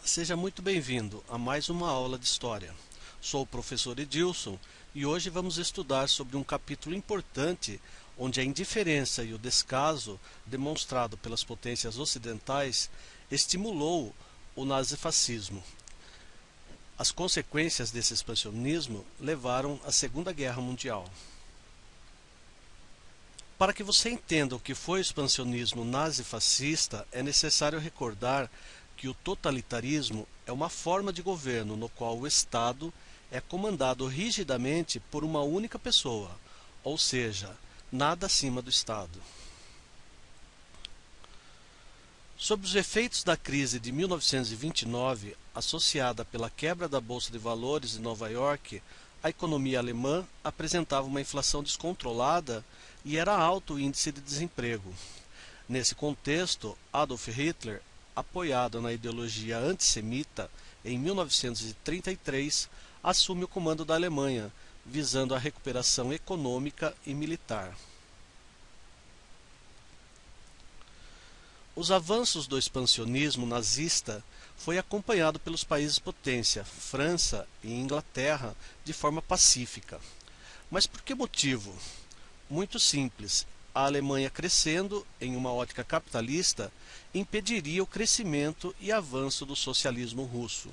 Seja muito bem-vindo a mais uma aula de História. Sou o professor Edilson e hoje vamos estudar sobre um capítulo importante onde a indiferença e o descaso demonstrado pelas potências ocidentais estimulou o nazifascismo. As consequências desse expansionismo levaram à Segunda Guerra Mundial. Para que você entenda o que foi o expansionismo nazifascista, é necessário recordar que o totalitarismo é uma forma de governo no qual o Estado é comandado rigidamente por uma única pessoa, ou seja, nada acima do Estado. Sob os efeitos da crise de 1929, associada pela quebra da Bolsa de Valores de Nova York, a economia alemã apresentava uma inflação descontrolada e era alto o índice de desemprego. Nesse contexto, Adolf Hitler, apoiado na ideologia antissemita, em 1933, assume o comando da Alemanha, visando a recuperação econômica e militar. Os avanços do expansionismo nazista foi acompanhado pelos países potência, França e Inglaterra, de forma pacífica. Mas por que motivo? Muito simples. A Alemanha crescendo em uma ótica capitalista impediria o crescimento e avanço do socialismo russo.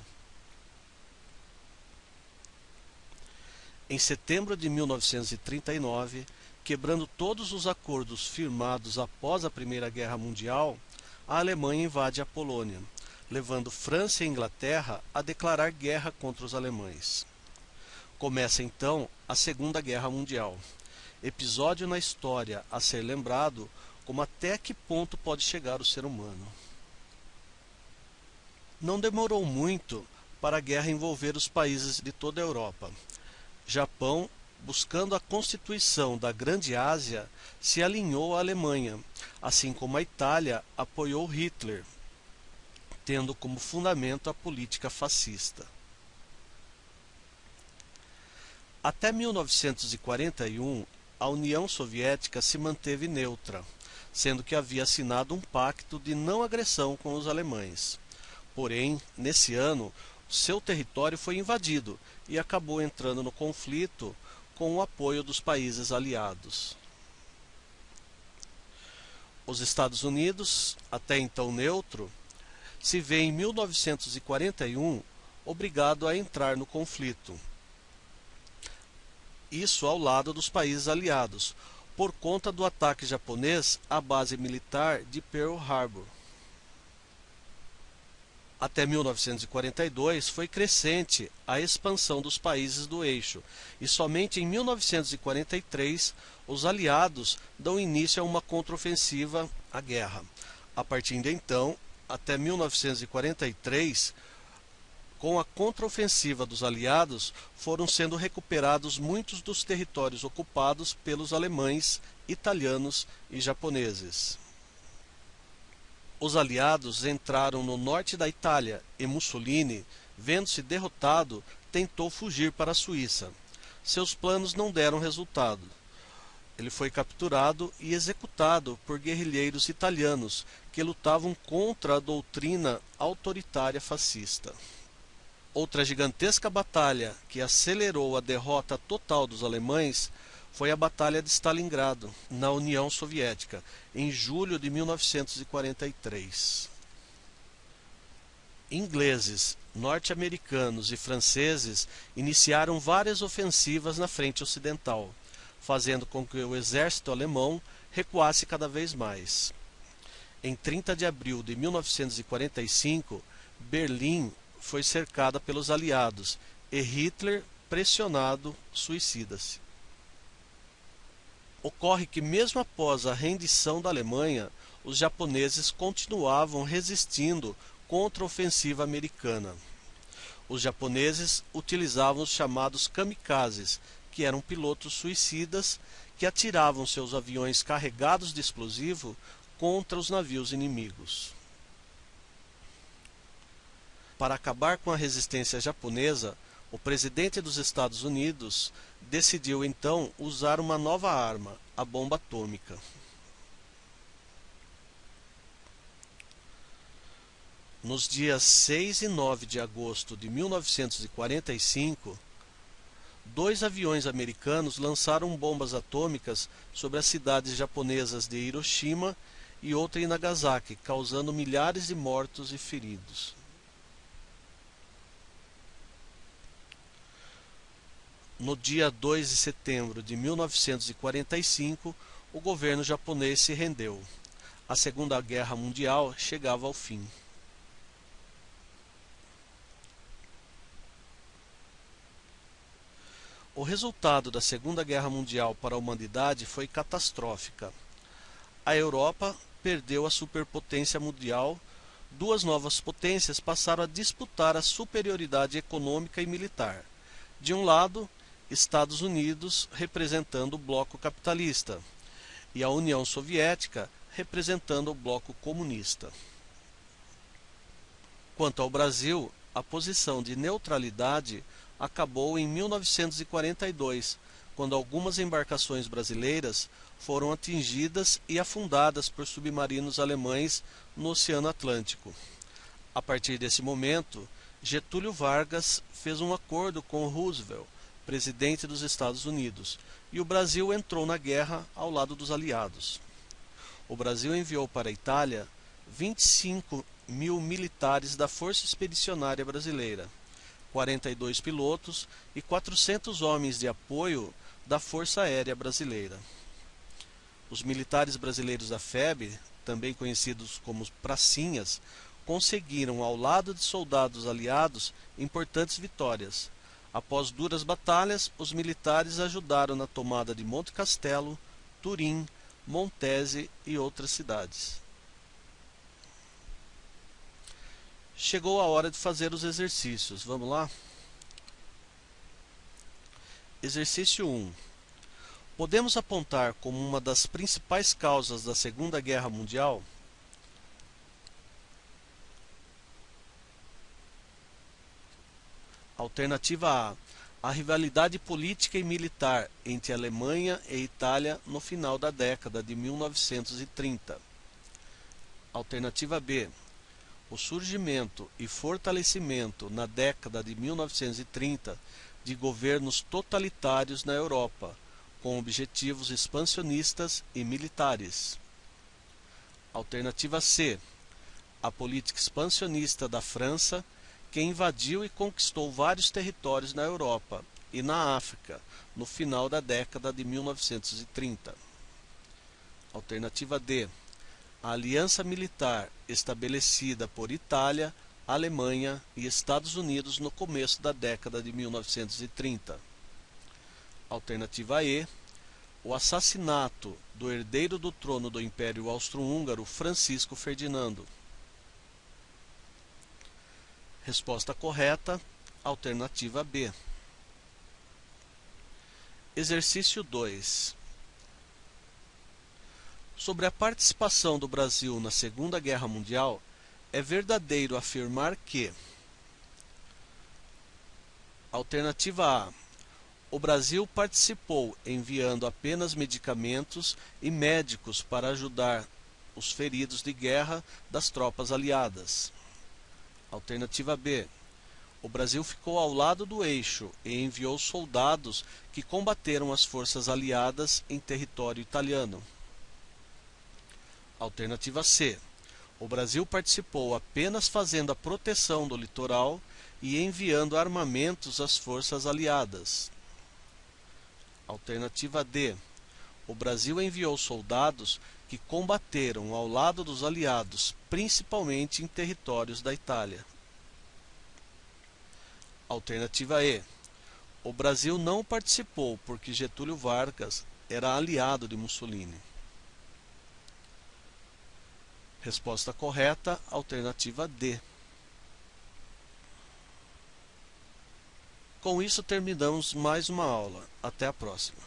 Em setembro de 1939, quebrando todos os acordos firmados após a Primeira Guerra Mundial, a Alemanha invade a Polônia, levando França e Inglaterra a declarar guerra contra os alemães. Começa então a Segunda Guerra Mundial, episódio na história a ser lembrado como até que ponto pode chegar o ser humano. Não demorou muito para a guerra envolver os países de toda a Europa. Japão, buscando a constituição da Grande Ásia, se alinhou à Alemanha, assim como a Itália apoiou Hitler, tendo como fundamento a política fascista. Até 1941, a União Soviética se manteve neutra, sendo que havia assinado um pacto de não agressão com os alemães. Porém, nesse ano, seu território foi invadido e acabou entrando no conflito com o apoio dos países aliados. Os Estados Unidos, até então neutro, se vê em 1941 obrigado a entrar no conflito. Isso ao lado dos países aliados, por conta do ataque japonês à base militar de Pearl Harbor. Até 1942 foi crescente a expansão dos países do eixo, e somente em 1943 os aliados dão início a uma contraofensiva à guerra. A partir de então, até 1943, com a contraofensiva dos aliados, foram sendo recuperados muitos dos territórios ocupados pelos alemães, italianos e japoneses. Os aliados entraram no norte da Itália e Mussolini, vendo-se derrotado, tentou fugir para a Suíça. Seus planos não deram resultado. Ele foi capturado e executado por guerrilheiros italianos que lutavam contra a doutrina autoritária fascista. Outra gigantesca batalha que acelerou a derrota total dos alemães foi a Batalha de Stalingrado, na União Soviética, em julho de 1943. Ingleses, norte-americanos e franceses iniciaram várias ofensivas na frente ocidental, fazendo com que o exército alemão recuasse cada vez mais. Em 30 de abril de 1945, Berlim foi cercada pelos aliados e Hitler, pressionado, suicida-se. Ocorre que mesmo após a rendição da Alemanha, os japoneses continuavam resistindo contra a ofensiva americana. Os japoneses utilizavam os chamados kamikazes, que eram pilotos suicidas que atiravam seus aviões carregados de explosivo contra os navios inimigos. Para acabar com a resistência japonesa, o presidente dos Estados Unidos decidiu então usar uma nova arma, a bomba atômica. Nos dias 6 e 9 de agosto de 1945, dois aviões americanos lançaram bombas atômicas sobre as cidades japonesas de Hiroshima e outra em Nagasaki, causando milhares de mortos e feridos. No dia 2 de setembro de 1945, o governo japonês se rendeu. A Segunda Guerra Mundial chegava ao fim. O resultado da Segunda Guerra Mundial para a humanidade foi catastrófica. A Europa perdeu a superpotência mundial. Duas novas potências passaram a disputar a superioridade econômica e militar. De um lado, Estados Unidos representando o bloco capitalista e a União Soviética representando o bloco comunista. Quanto ao Brasil, a posição de neutralidade acabou em 1942, quando algumas embarcações brasileiras foram atingidas e afundadas por submarinos alemães no Oceano Atlântico. A partir desse momento, Getúlio Vargas fez um acordo com Roosevelt, presidente dos Estados Unidos, e o Brasil entrou na guerra ao lado dos aliados. O Brasil enviou para a Itália 25.000 militares da Força Expedicionária Brasileira, 42 pilotos e 400 homens de apoio da Força Aérea Brasileira. Os militares brasileiros da FEB, também conhecidos como pracinhas, conseguiram, ao lado de soldados aliados, importantes vitórias. Após duras batalhas, os militares ajudaram na tomada de Monte Castelo, Turim, Montese e outras cidades. Chegou a hora de fazer os exercícios. Vamos lá? Exercício 1. Podemos apontar como uma das principais causas da Segunda Guerra Mundial? Alternativa A. A rivalidade política e militar entre Alemanha e Itália no final da década de 1930. Alternativa B. O surgimento e fortalecimento na década de 1930 de governos totalitários na Europa, com objetivos expansionistas e militares. Alternativa C. A política expansionista da França, que invadiu e conquistou vários territórios na Europa e na África no final da década de 1930. Alternativa D. A aliança militar estabelecida por Itália, Alemanha e Estados Unidos no começo da década de 1930. Alternativa E. O assassinato do herdeiro do trono do Império Austro-Húngaro, Francisco Ferdinando. Resposta correta, alternativa B. Exercício 2. Sobre a participação do Brasil na Segunda Guerra Mundial, é verdadeiro afirmar que: Alternativa A. O Brasil participou enviando apenas medicamentos e médicos para ajudar os feridos de guerra das tropas aliadas. Alternativa B. O Brasil ficou ao lado do eixo e enviou soldados que combateram as forças aliadas em território italiano. Alternativa C. O Brasil participou apenas fazendo a proteção do litoral e enviando armamentos às forças aliadas. Alternativa D. O Brasil enviou soldados que combateram ao lado dos aliados, principalmente em territórios da Itália. Alternativa E. O Brasil não participou porque Getúlio Vargas era aliado de Mussolini. Resposta correta, alternativa D. Com isso terminamos mais uma aula. Até a próxima.